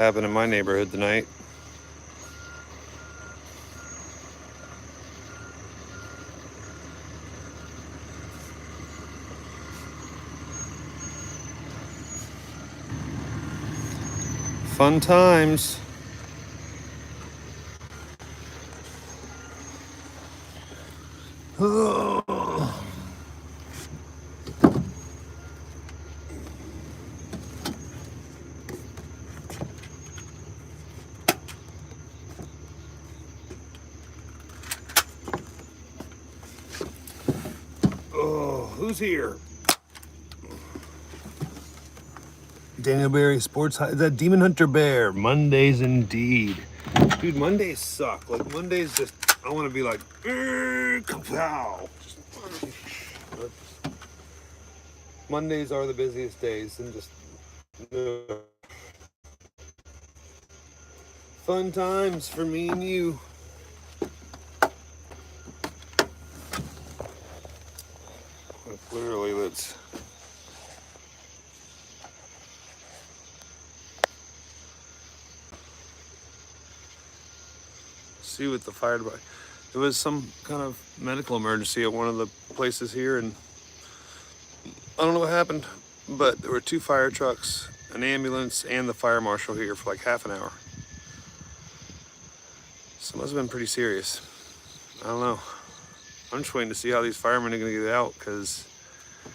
happened in my neighborhood tonight. Fun times. Oh, who's here? Daniel Berry Sports High. That Demon Hunter Bear. Mondays indeed. Dude, Mondays suck. Like, Mondays just, I want to be like, kapow. Mondays are the busiest days and just fun times for me and you. Like, literally, let's see what the fire department. There was some kind of medical emergency at one of the places here, and I don't know what happened, but there were 2 fire trucks, an ambulance, and the fire marshal here for like half an hour. So it must have been pretty serious. I don't know. I'm just waiting to see how these firemen are gonna get out, because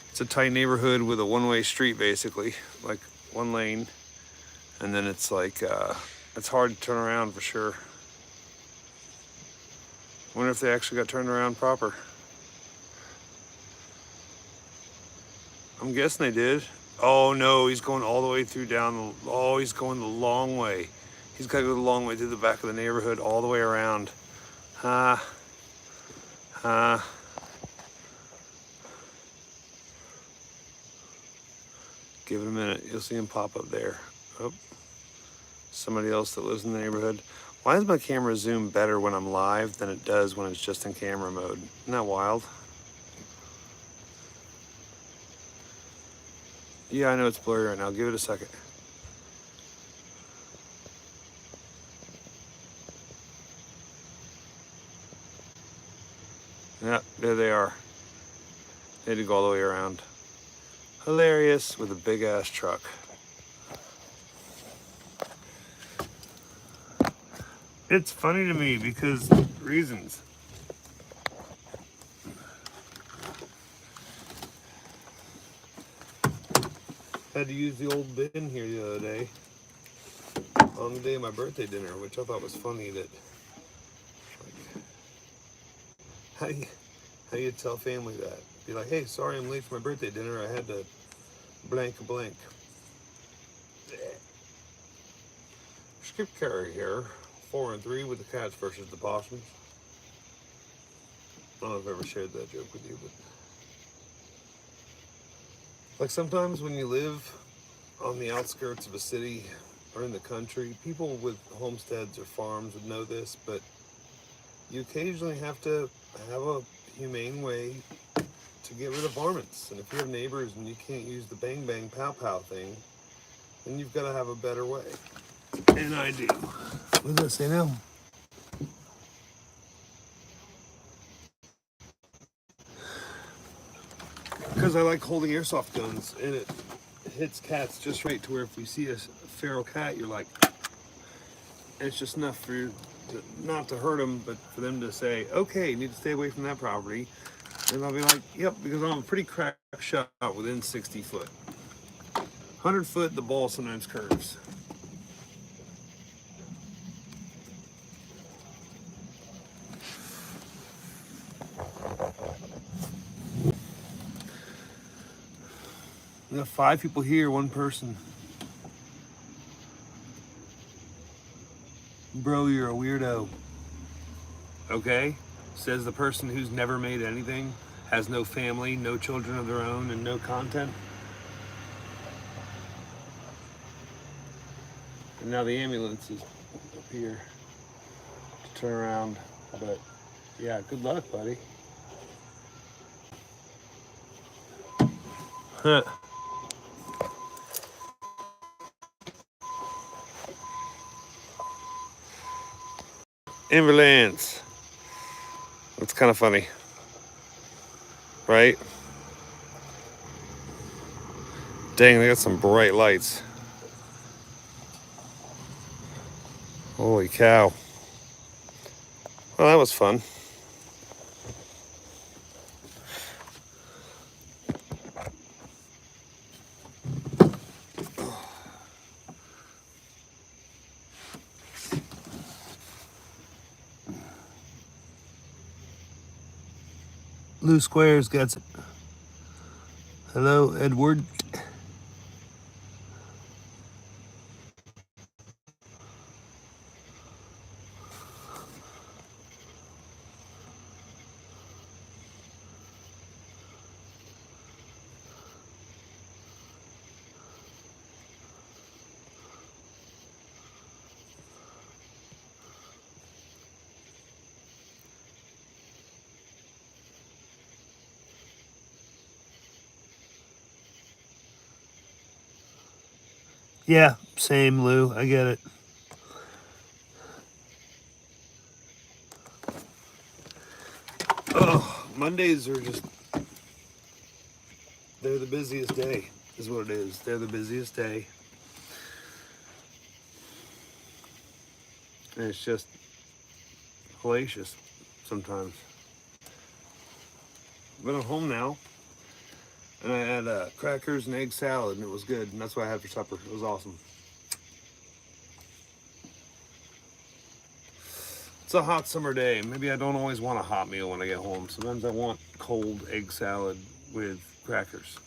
it's a tight neighborhood with a one-way street, basically, like one lane, and then it's like it's hard to turn around for sure. Wonder if they actually got turned around proper. I'm guessing they did. Oh no, he's going all the way through down the, oh, he's going the long way. He's got to go the long way through the back of the neighborhood, all the way around. Give it a minute, you'll see him pop up there. Oh, somebody else that lives in the neighborhood. Why does my camera zoom better when I'm live than it does when it's just in camera mode? Isn't that wild? Yeah, I know it's blurry right now. Give it a second. Yeah, there they are. They had to go all the way around. Hilarious with a big ass truck. It's funny to me because reasons. Had to use the old bin here the other day on the day of my birthday dinner, which I thought was funny. That like, how you tell family that? Be like, hey, sorry I'm late for my birthday dinner. I had to blank a blank. Skip Carey here, 4-3 with the Cats versus the Possums. I don't know if I've ever shared that joke with you, but like sometimes when you live on the outskirts of a city or in the country, people with homesteads or farms would know this, but you occasionally have to have a humane way to get rid of varmints. And if you have neighbors and you can't use the bang bang pow pow thing, then you've got to have a better way. And I do. What does that say now? Because I like holding airsoft guns, and it hits cats just right to where if you see a feral cat, you're like, and it's just enough for you to, not to hurt them, but for them to say, okay, you need to stay away from that property. And I'll be like, yep, because I'm a pretty crack shot within 60 foot. 100 foot, the ball sometimes curves. We have 5 people here, 1 person. Bro, you're a weirdo. Okay? Says the person who's never made anything, has no family, no children of their own, and no content. And now the ambulance is up here to turn around. But yeah, good luck, buddy. Huh. Inverlands. That's kind of funny, right? Dang, they got some bright lights. Holy cow. Well, that was fun. Lou Squares gets it. Hello, Edward. Yeah, same, Lou. I get it. Oh, Mondays are just, they're the busiest day, is what it is. They're the busiest day. And it's just hellacious sometimes. But I'm home now, and I had crackers and egg salad, and it was good. And that's what I had for supper. It was awesome. It's a hot summer day. Maybe I don't always want a hot meal when I get home. Sometimes I want cold egg salad with crackers.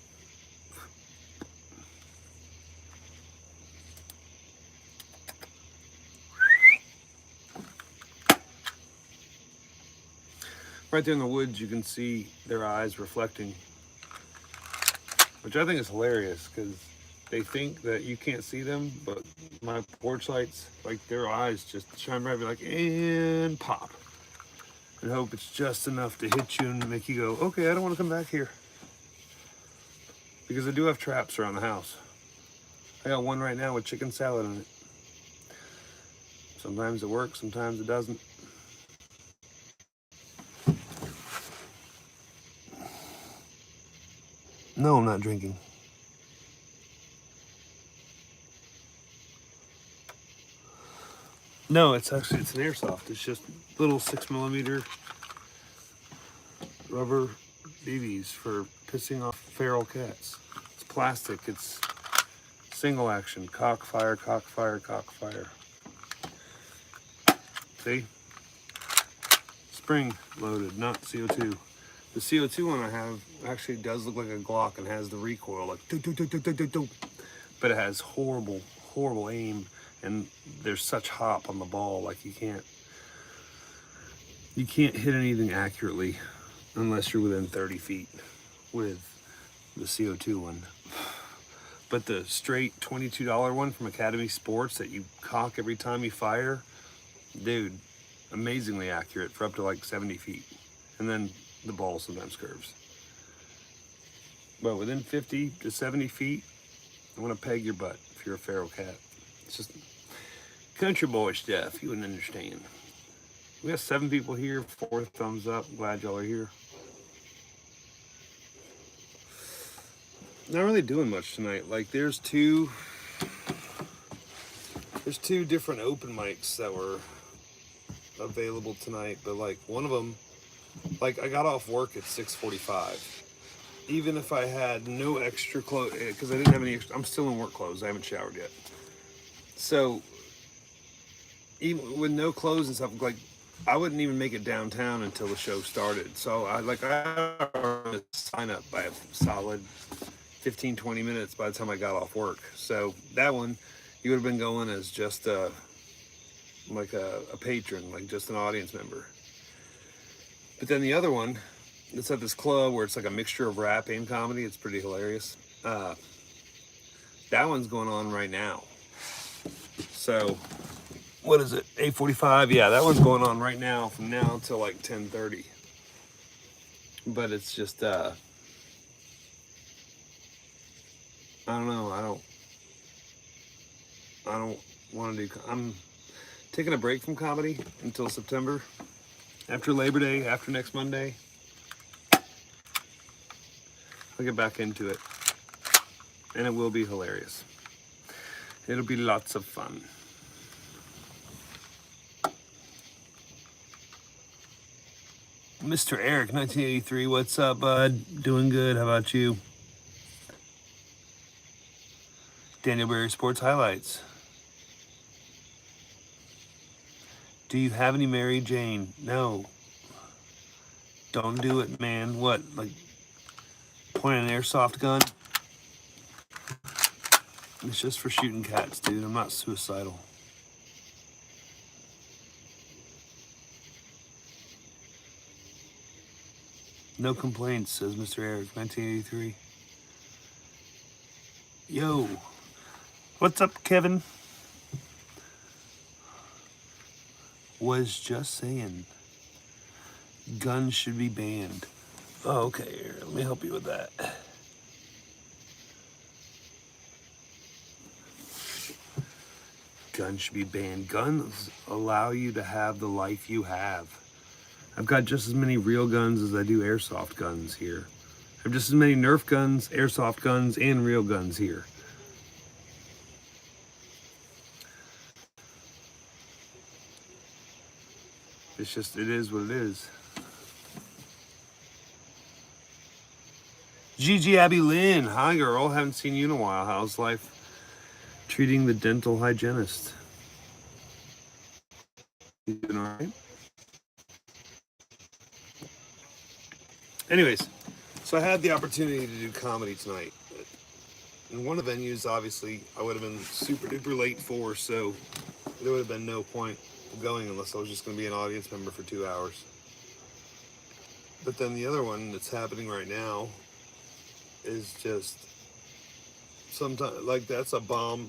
Right there in the woods, you can see their eyes reflecting, which I think is hilarious because they think that you can't see them, but my porch lights, like their eyes just shine bright, be like, and pop. And hope it's just enough to hit you and make you go, okay, I don't want to come back here. Because I do have traps around the house. I got one right now with chicken salad in it. Sometimes it works, sometimes it doesn't. No, I'm not drinking. No, it's an airsoft. It's just little 6mm rubber BBs for pissing off feral cats. It's plastic. It's single action. Cockfire, cockfire, cockfire. See? Spring loaded, not CO2. The CO2 one I have actually does look like a Glock and has the recoil like doo, doo, doo, doo, doo, doo, doo. But it has horrible, horrible aim, and there's such hop on the ball, like you can't hit anything accurately unless you're within 30 feet with the CO2 one. But the straight $22 one from Academy Sports that you cock every time you fire, dude, amazingly accurate for up to like 70 feet. And then the ball sometimes curves. But within 50 to 70 feet, I want to peg your butt if you're a feral cat. It's just country boy stuff. You wouldn't understand. We have 7 people here. 4 thumbs up. Glad y'all are here. Not really doing much tonight. Like there's two different open mics that were available tonight, but like one of them, like I got off work at 6:45. Even if I had no extra clothes, because I didn't have any extra, I'm still in work clothes. I haven't showered yet. So even with no clothes and stuff, like I wouldn't even make it downtown until the show started. So I sign up by a solid 15-20 minutes by the time I got off work. So that one, you would have been going as just a patron, like just an audience member. But then the other one, it's at this club where it's like a mixture of rap and comedy. It's pretty hilarious. That one's going on right now. So, what is it? 8:45? Yeah, that one's going on right now from now until like 10:30. But it's just, I don't know. I don't want to do. taking a break from comedy until September. After Labor Day, after next Monday, I'll get back into it. And it will be hilarious. It'll be lots of fun. Mr. Eric, 1983, what's up, bud? Doing good. How about you? Daniel Berry Sports Highlights. Do you have any Mary Jane? No. Don't do it, man. What? Like, point an airsoft gun? It's just for shooting cats, dude. I'm not suicidal. No complaints, says Mr. Eric, 1983. Yo. What's up, Kevin? Was just saying. Guns should be banned. Oh, okay. Here, let me help you with that. Guns should be banned. Guns allow you to have the life you have. I've got just as many real guns as I do airsoft guns here. I have just as many Nerf guns, airsoft guns, and real guns here. It's just, it is what it is. Gigi Abby Lynn, hi girl, haven't seen you in a while. How's life treating the dental hygienist? You doing all right? Anyways, so I had the opportunity to do comedy tonight. In one of the venues, obviously, I would have been super duper late for, so there would have been no point of going unless I was just going to be an audience member for 2 hours. But then the other one that's happening right now is just sometimes like that's a bomb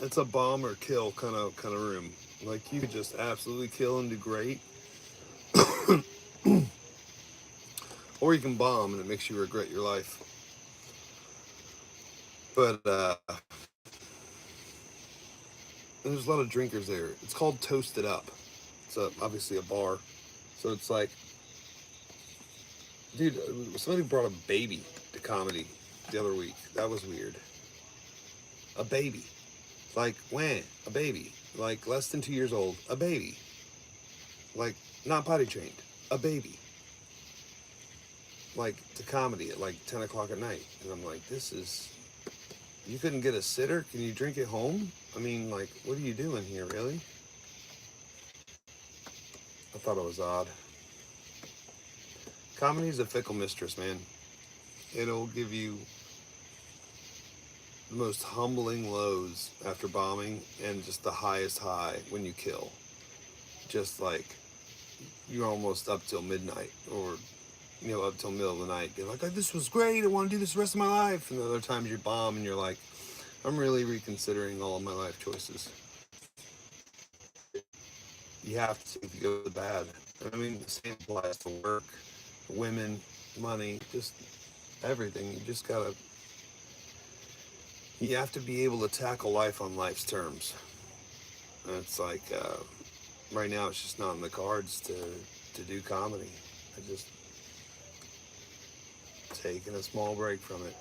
or kill kind of room. Like you could just absolutely kill and do great, or you can bomb and it makes you regret your life. But there's a lot of drinkers there. It's called Toasted Up. It's obviously a bar, so it's like, dude, somebody brought a baby to comedy the other week. That was weird. A baby. Like, when? A baby. Like, less than 2 years old. A baby. Like, not potty trained. A baby. Like, to comedy at like 10 o'clock at night. And I'm like, this is... You couldn't get a sitter? Can you drink at home? I mean, like, what are you doing here, really? I thought it was odd. Comedy's a fickle mistress, man. It'll give you the most humbling lows after bombing and just the highest high when you kill. Just like you're almost up till midnight or, up till middle of the night. You're like, this was great. I want to do this the rest of my life. And the other times you bomb and you're like, I'm really reconsidering all of my life choices. You have to go the bad. I mean, the same applies to work, women, money, just everything. You have to be able to tackle life on life's terms. And it's like, right now it's just not in the cards to do comedy. I just taking a small break from it.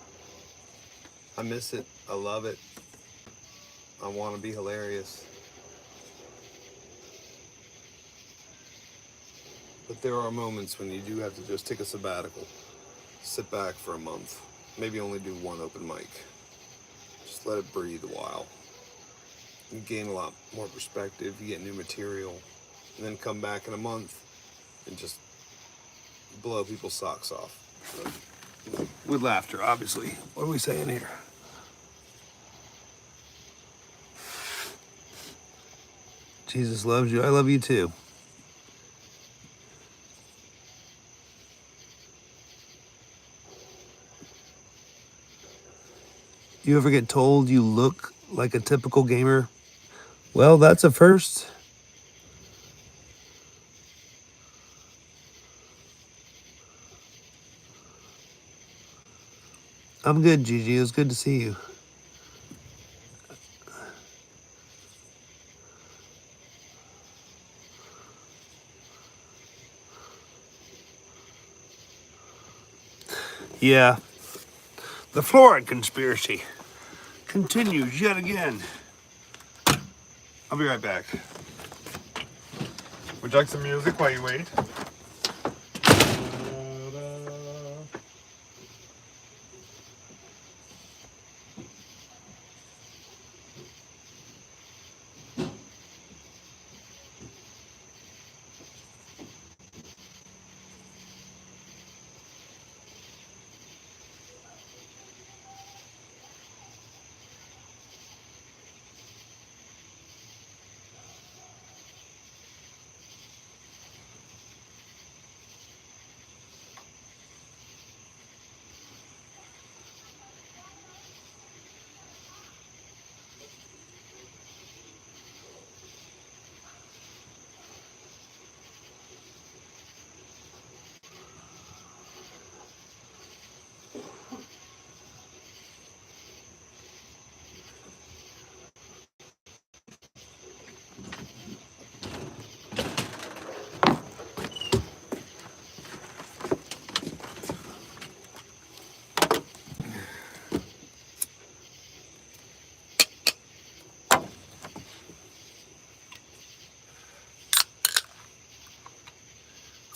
I miss it. I love it. I want to be hilarious. But there are moments when you do have to just take a sabbatical. Sit back for a month. Maybe only do one open mic. Just let it breathe a while. You gain a lot more perspective. You get new material. And then come back in a month and just blow people's socks off. With laughter, obviously. What are we saying here? Jesus loves you. I love you too. You ever get told you look like a typical gamer? Well, that's a first. I'm good, Gigi. It was good to see you. Yeah, the fluoride conspiracy continues yet again. I'll be right back. Would you like some music while you wait?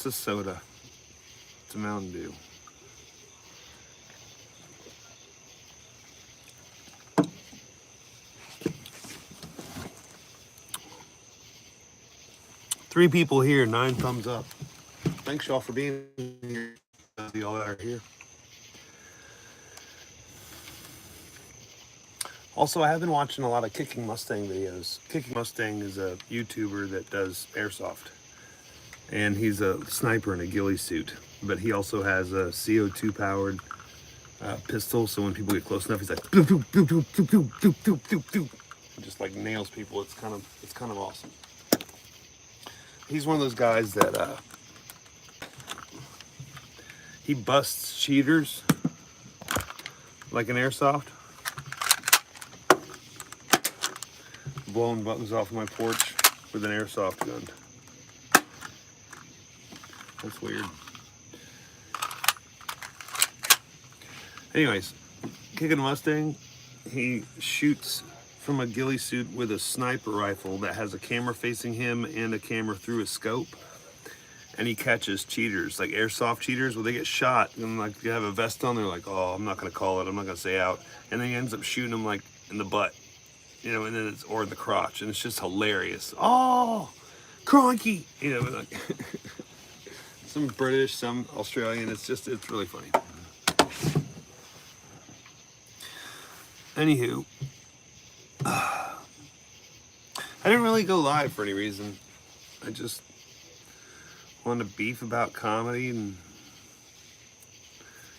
It's a soda. It's a Mountain Dew. Three people here, 9 thumbs up. Thanks y'all for being here. Y'all that are here. Also, I have been watching a lot of Kicking Mustang videos. Kicking Mustang is a YouTuber that does airsoft. And he's a sniper in a ghillie suit. But he also has a CO2 powered pistol, so when people get close enough, he's like boop, boop, boop, boop, boop, boop, boop, boop, boop, boop. Just like nails people. It's kind of awesome. He's one of those guys that he busts cheaters like an airsoft. Blowing buttons off my porch with an airsoft gun. That's weird. Anyways, Kicking Mustang, he shoots from a ghillie suit with a sniper rifle that has a camera facing him and a camera through a scope. And he catches cheaters, like airsoft cheaters. Well, they get shot and like you have a vest on, they're like, oh, I'm not gonna call it, I'm not gonna say out. And then he ends up shooting them like in the butt, you know, and then it's, or in the crotch. And it's just hilarious. Oh, crikey, you know, like some British, some Australian. It's really funny. Anywho, I didn't really go live for any reason. I just wanted to beef about comedy and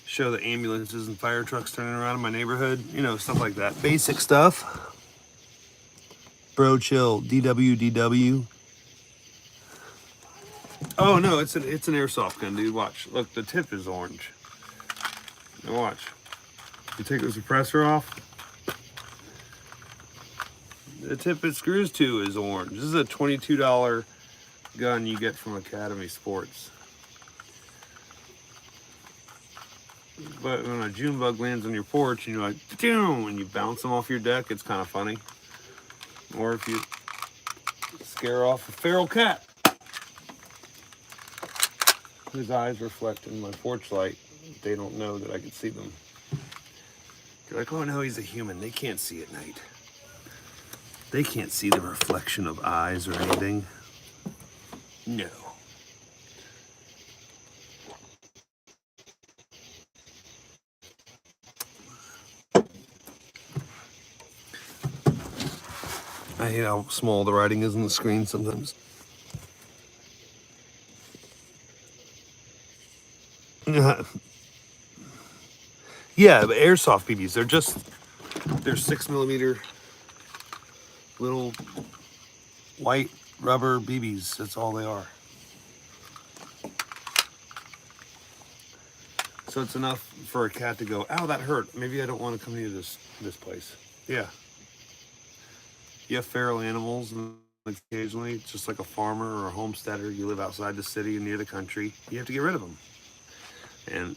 show the ambulances and fire trucks turning around in my neighborhood. You know, stuff like that. Basic stuff. Bro, chill. DW. Oh no, it's an airsoft gun, dude. Watch. Look, the tip is orange. Now watch. You take the suppressor off. The tip it screws to is orange. This is a $22 gun you get from Academy Sports. But when a June bug lands on your porch and you're like, and you bounce them off your deck, it's kind of funny. Or if you scare off a feral cat, whose eyes reflect in my porch light, they don't know that I can see them. You're like, oh no, he's a human. They can't see at night. They can't see the reflection of eyes or anything. No. I hate how small the writing is on the screen sometimes. Yeah, but airsoft BBs, they're 6mm little white rubber BBs. That's all they are. So it's enough for a cat to go, ow, that hurt. Maybe I don't want to come near this place. Yeah. You have feral animals, and occasionally, just like a farmer or a homesteader, you live outside the city and near the country, you have to get rid of them. And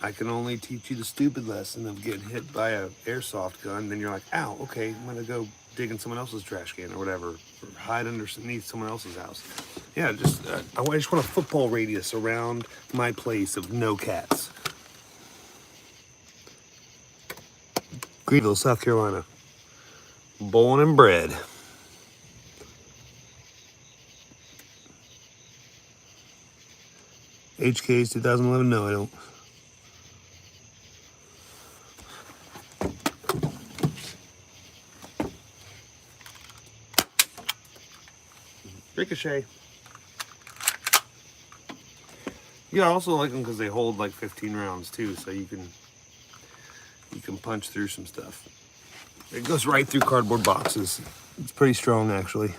I can only teach you the stupid lesson of getting hit by a airsoft gun. Then you're like, ow, okay, I'm gonna go dig in someone else's trash can or whatever, or hide underneath someone else's house. Yeah, just I just want a football radius around my place of no cats. Greenville, South Carolina. Born and bred. HK's 2011? No, I don't. Ricochet. Yeah, I also like them because they hold like 15 rounds too, so you can punch through some stuff. It goes right through cardboard boxes. It's pretty strong, actually.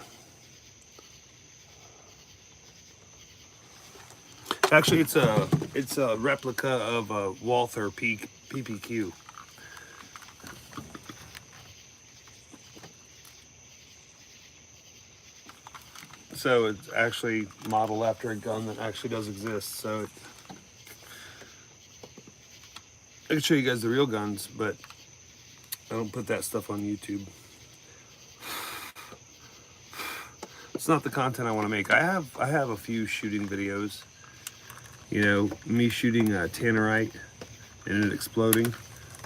Actually, it's a replica of a Walther PPQ. So it's actually modeled after a gun that actually does exist. So I can show you guys the real guns, but I don't put that stuff on YouTube. It's not the content I want to make. I have a few shooting videos. You know, me shooting a tannerite and it exploding.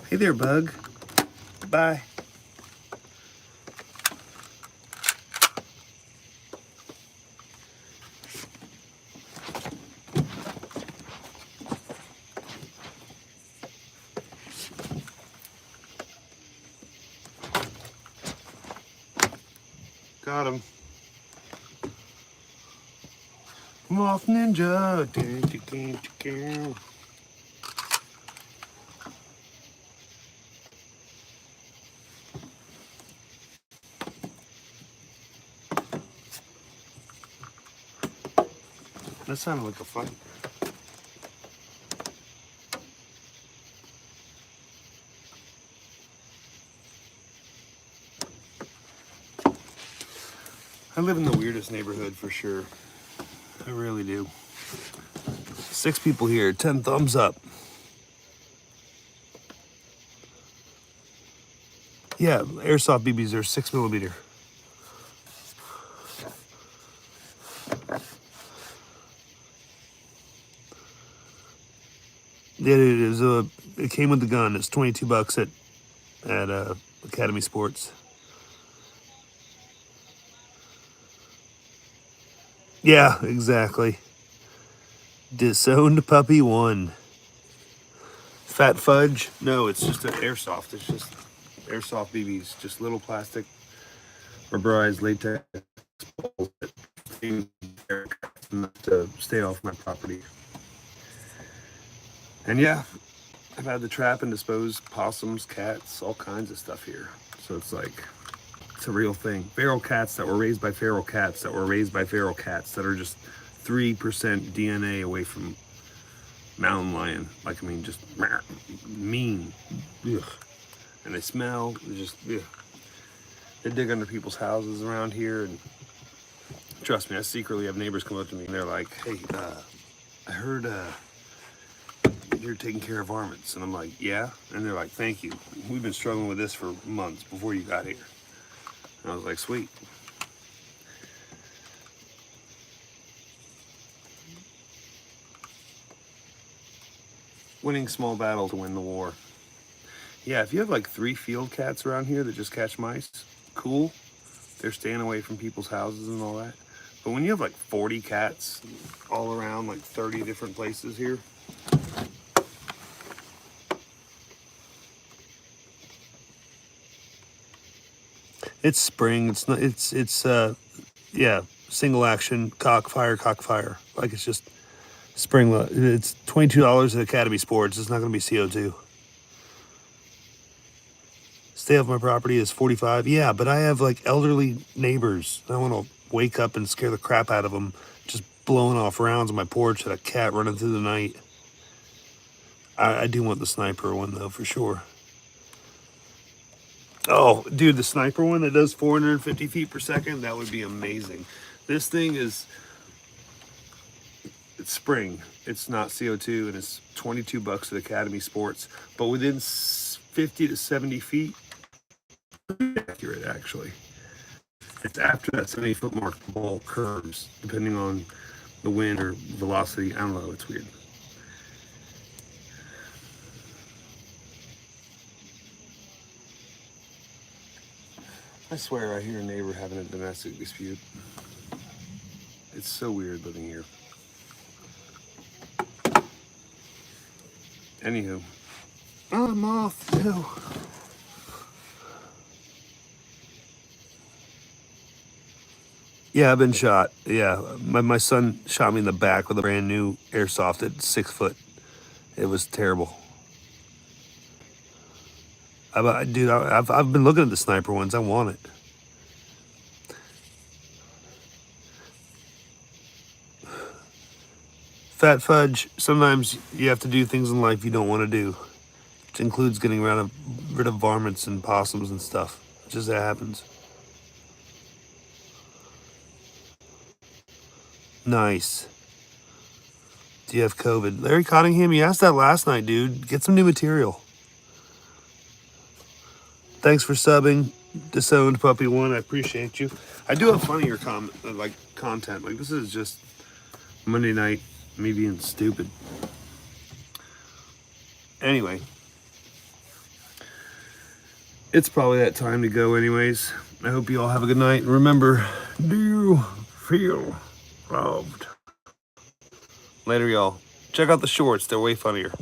Hey there, bug. Bye. Got him. Moth Ninja. That sounded like a fight. I live in the weirdest neighborhood for sure. I really do. 6 people here, 10 thumbs up. Yeah, airsoft BBs are 6mm. Yeah, it is. It came with the gun. It's $22 at Academy Sports. Yeah, exactly. Disowned Puppy 1. Fat Fudge? No, it's just an airsoft. It's just airsoft BBs. Just little plastic rubberized latex balls to stay off my property. And yeah, I've had to trap and dispose possums, cats, all kinds of stuff here. So it's like, it's a real thing. Feral cats that were raised by feral cats that were raised by feral cats that are just 3% DNA away from mountain lion. Like, I mean, just mean. Ugh. And they smell, just, ugh. They dig under people's houses around here. And trust me, I secretly have neighbors come up to me and they're like, hey, I heard you're taking care of varmints. And I'm like, yeah. And they're like, thank you. We've been struggling with this for months before you got here. And I was like, sweet. Winning small battles to win the war. Yeah, if you have like 3 field cats around here that just catch mice, cool. They're staying away from people's houses and all that. But when you have like 40 cats all around, like 30 different places here, it's spring. It's not. It's yeah, single action cockfire. Like it's just spring. It's $22 at Academy Sports. It's not going to be CO2. Stay off my property is $45. Yeah, but I have like elderly neighbors. I want to wake up and scare the crap out of them, just blowing off rounds on my porch at a cat running through the night. I do want the sniper one though, for sure. Oh, dude, the sniper one that does 450 feet per second, that would be amazing. This thing is it's spring. It's not CO2, and it's $22 at Academy Sports. But within 50 to 70 feet, accurate actually. It's after that 70-foot mark, the ball curves, depending on the wind or velocity. I don't know, it's weird. I swear I hear a neighbor having a domestic dispute. It's so weird living here. Anywho. Oh, a moth, too. Yeah, I've been shot. Yeah, my son shot me in the back with a brand new airsoft at 6 foot. It was terrible. Dude, I've been looking at the sniper ones. I want it. Fat Fudge, sometimes you have to do things in life you don't want to do, which includes getting rid of varmints and possums and stuff. It just happens. Nice. Do you have COVID? Larry Cottingham, you asked that last night, dude. Get some new material. Thanks for subbing, Disowned Puppy One. I appreciate you. I do have funnier content. Like, this is just Monday night, me being stupid. Anyway, it's probably that time to go anyways. I hope you all have a good night. Remember, do you feel loved? Later, y'all. Check out the shorts. They're way funnier.